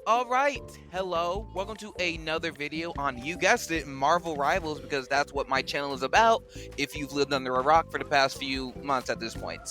All right, hello, welcome to another video on, you guessed it, Marvel Rivals, because that's what my channel is about if you've lived under a rock for the past few months at this point.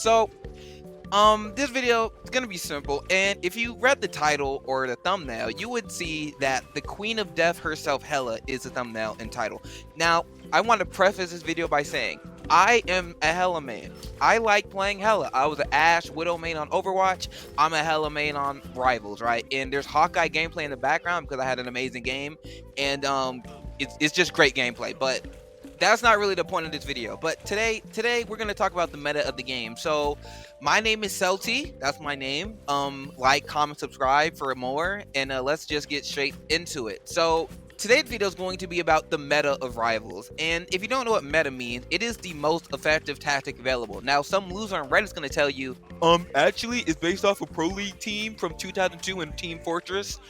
This video is gonna be simple, and if you read the title or the thumbnail, you would see that the Queen of Death herself, Hela, is the thumbnail and title. Now, I want to preface this video by saying I am a Hela main. I like playing Hela. I was an Ashe Widow main on Overwatch. I'm a Hela main on Rivals, right? And there's Hawkeye gameplay in the background because I had an amazing game, and it's just great gameplay. But that's not really the point of this video. But today we're gonna talk about the meta of the game. So my name is Celty. That's my name. Like, comment, subscribe for more, and let's just get straight into it. So today's video is going to be about the meta of Rivals, and if you don't know what meta means, it is the most effective tactic available. Now, some loser on Reddit is going to tell you, actually, it's based off a Pro League team from 2002 and Team Fortress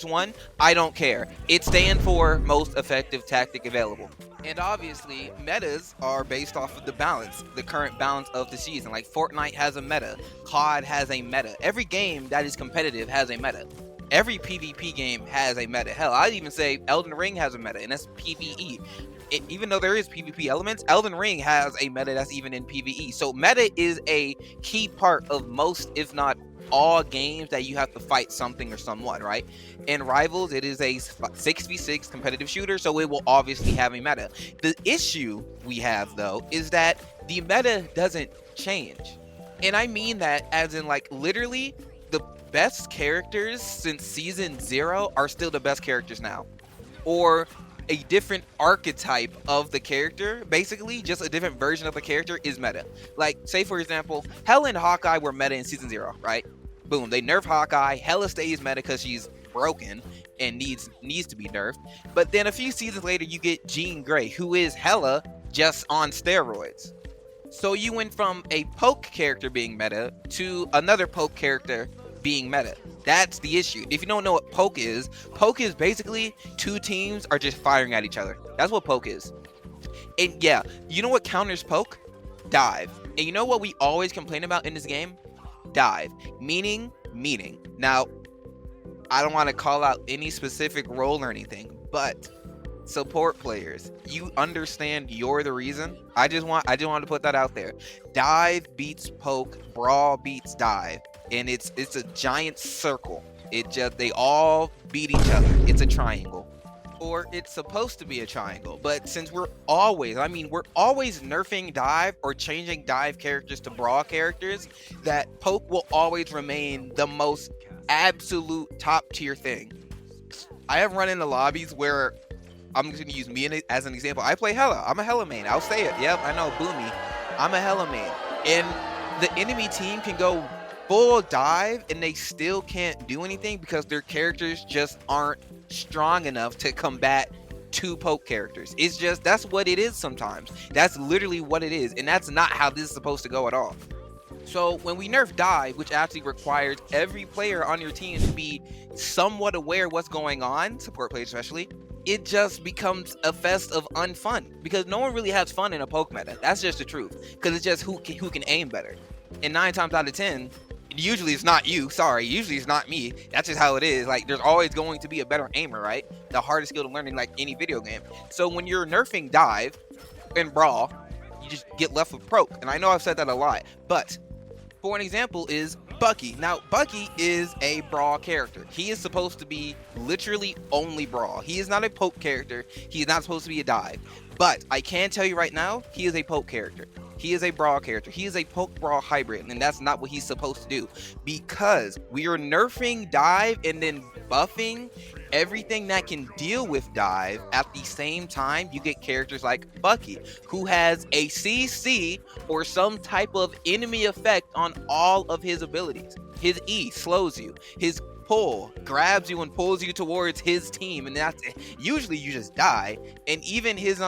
1. I don't care. It stands for most effective tactic available. And obviously, metas are based off of the balance, the current balance of the season. Like, Fortnite has a meta, COD has a meta. Every game that is competitive has a meta. Every PvP game has a meta. Hell, I'd even say Elden Ring has a meta, and that's PvE. Even though there is PvP elements, Elden Ring has a meta that's even in PvE. So meta is a key part of most, if not all, games that you have to fight something or someone, right? In Rivals, it is a 6v6 competitive shooter, so it will obviously have a meta. The issue we have, though, is that the meta doesn't change. And I mean that as in, like, literally, the best characters since season 0 are still the best characters now, or a different archetype of the character, basically just a different version of the character is meta. Like, say for example, Hela and Hawkeye were meta in season 0, right? Boom, they nerf Hawkeye. Hela stays meta because she's broken and needs to be nerfed. But then a few seasons later, you get Jean Grey, who is Hela just on steroids. So you went from a poke character being meta to another poke character being meta. That's the issue. If you don't know what poke is basically two teams are just firing at each other. That's what poke is. And yeah, you know what counters poke? Dive. And you know what we always complain about in this game? Dive. Meaning. Now, I don't want to call out any specific role or anything, but support players, you understand you're the reason. I just want to put that out there. Dive beats poke, brawl beats dive, and it's a giant circle. They all beat each other. It's a triangle, or it's supposed to be a triangle. But since we're always nerfing dive or changing dive characters to brawl characters, that poke will always remain the most absolute top tier thing. I have run into lobbies where, I'm just gonna use me as an example. I play Hela. I'm a Hela main. I'll say it. Yep, I know, boomy. I'm a Hela main. And the enemy team can go full dive and they still can't do anything because their characters just aren't strong enough to combat two poke characters. It's just, that's what it is sometimes. That's literally what it is. And that's not how this is supposed to go at all. So when we nerf dive, which actually requires every player on your team to be somewhat aware what's going on, support players especially, it just becomes a fest of unfun because no one really has fun in a poke meta. That's just the truth, because it's just who can aim better. And 9 times out of 10, usually it's not you. Sorry, usually it's not me. That's just how it is. Like, there's always going to be a better aimer, right? The hardest skill to learn in, like, any video game. So when you're nerfing dive and brawl, you just get left with poke. And I know I've said that a lot, but for an example is Bucky. Now, Bucky is a brawl character. He is supposed to be literally only brawl. He is not a poke character. He is not supposed to be a dive. But I can tell you right now, he is a poke character. He is a brawl character. He is a poke brawl hybrid, and that's not what he's supposed to do, because we are nerfing dive and then buffing everything that can deal with dive. At the same time, you get characters like Bucky, who has a CC or some type of enemy effect on all of his abilities. His E slows you. His pull grabs you and pulls you towards his team, and that's usually you just die. And even his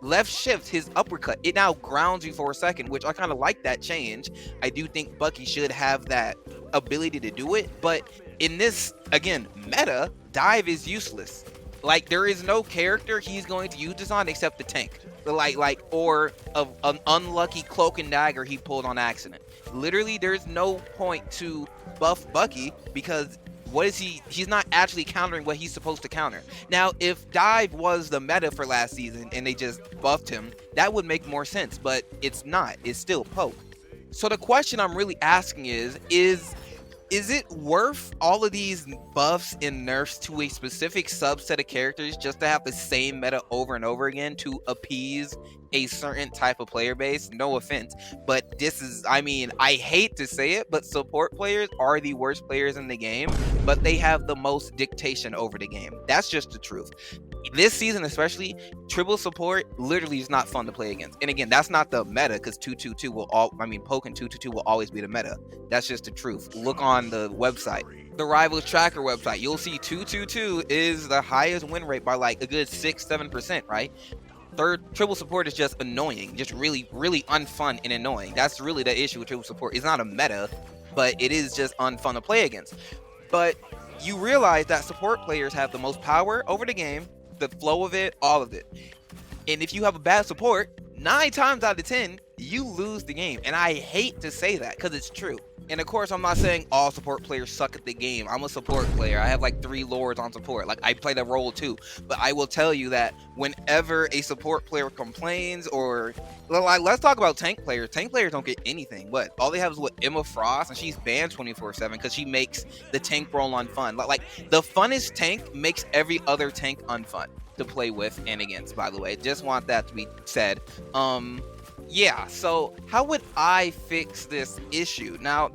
left shift, his uppercut, it now grounds you for a second, which I kind of like that change. I do think Bucky should have that ability to do it, but in this, again, meta, dive is useless. Like, there is no character he's going to use this on except the tank. Or an unlucky cloak and dagger he pulled on accident. Literally, there's no point to buff Bucky because what is he's not actually countering what he's supposed to counter. Now, if dive was the meta for last season and they just buffed him, that would make more sense, but it's not. It's still poke. So the question I'm really asking is it worth all of these buffs and nerfs to a specific subset of characters just to have the same meta over and over again to appease a certain type of player base? No offense, but this is, I mean, I hate to say it, but support players are the worst players in the game, but they have the most dictation over the game. That's just the truth. This season especially, triple support literally is not fun to play against. And again, that's not the meta, because 222 will poke and 222 will always be the meta. That's just the truth. Look on the website, the Rivals Tracker website. You'll see 222 is the highest win rate by like a good 6-7%, right? Third, triple support is just annoying, just really unfun and annoying. That's really the issue with triple support. It's not a meta, but it is just unfun to play against. But you realize that support players have the most power over the game, the flow of it, all of it. And if you have a bad support, 9 times out of 10, you lose the game. And I hate to say that because it's true. And of course, I'm not saying all support players suck at the game. I'm a support player. I have like 3 lords on support. Like, I play the role too. But I will tell you that whenever a support player complains, or like, let's talk about tank players. Tank players don't get anything. What? All they have is what, Emma Frost, and she's banned 24/7 because she makes the tank role unfun. Like the funnest tank makes every other tank unfun to play with and against, by the way. Just want that to be said. Yeah, so how would I fix this issue? Now,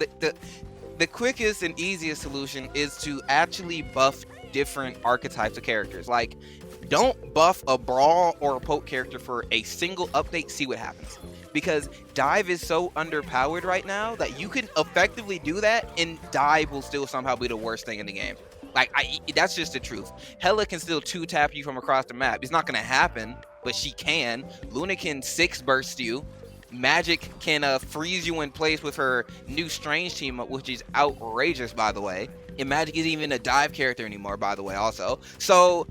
the quickest and easiest solution is to actually buff different archetypes of characters. Like, don't buff a brawl or a poke character for a single update, see what happens. Because dive is so underpowered right now that you can effectively do that, and dive will still somehow be the worst thing in the game. Like, that's just the truth. Hella can still 2-tap you from across the map. It's not going to happen, but she can. Luna can 6-burst you. Magic can freeze you in place with her new strange team up, which is outrageous, by the way. And Magic isn't even a dive character anymore, by the way, also. So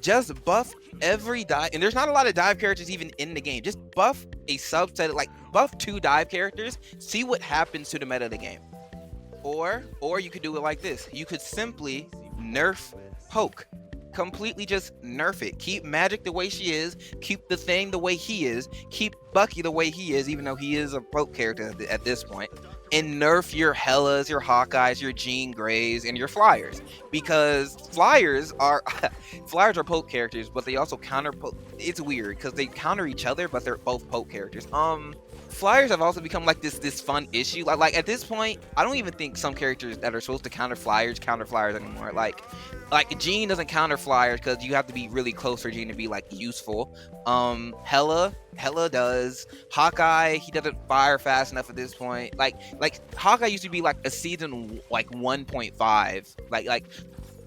just buff every dive. And there's not a lot of dive characters even in the game. Just buff a subset, like buff 2 dive characters. See what happens to the meta of the game. Or you could do it like this. You could simply nerf poke. Completely just nerf it. Keep Magic the way she is. Keep the Thing the way he is. Keep Bucky the way he is, even though he is a poke character at this point. And nerf your Hellas, your Hawkeyes, your Jean Greys, and your Flyers. Because Flyers are poke characters, but they also counter poke. It's weird because they counter each other, but they're both poke characters. Flyers have also become like this fun issue. Like at this point, I don't even think some characters that are supposed to counter Flyers anymore. Like Jean doesn't counter Flyers because you have to be really close for Jean to be like useful. Hella does. Hawkeye, he doesn't fire fast enough at this point. Like Hawkeye used to be like a season like 1.5. Like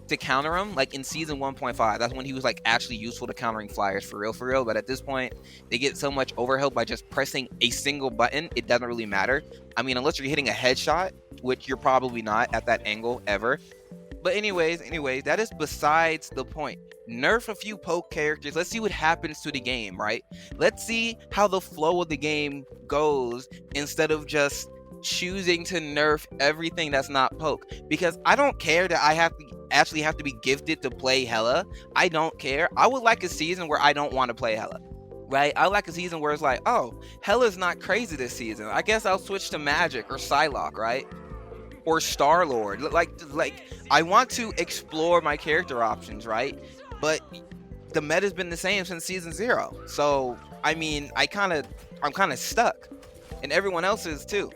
to counter him, like in season 1.5, that's when he was like actually useful to countering Flyers for real. But at this point, they get so much overhead by just pressing a single button, it doesn't really matter. I mean, unless you're hitting a headshot, which you're probably not at that angle ever. But anyways, that is besides the point. Nerf a few poke characters. Let's see what happens to the game, right? Let's see how the flow of the game goes instead of just choosing to nerf everything that's not poke. Because I don't care that I have to be gifted to play Hella. I don't care. I would like a season where I don't want to play Hella, right? I like a season where it's like, oh, Hella's not crazy this season. I guess I'll switch to Magic or Psylocke, right? Or Star-Lord. Like I want to explore my character options, right? But the meta's been the same since season 0. So, I mean, I'm kind of stuck. And everyone else is too.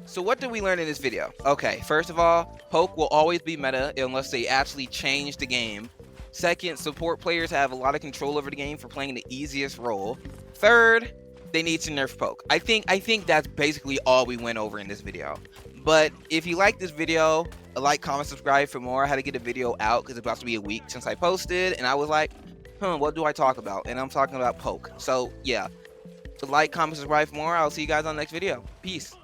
So what did we learn in this video? Okay, first of all, poke will always be meta unless they actually change the game. Second, support players have a lot of control over the game for playing the easiest role. Third, they need to nerf poke. I think that's basically all we went over in this video. But if you like this video, like, comment, subscribe for more. I had to get a video out because it's about to be a week since I posted, and I was like, what do I talk about? And I'm talking about poke. So yeah, like, comment, subscribe for more. I'll see you guys on the next video. Peace.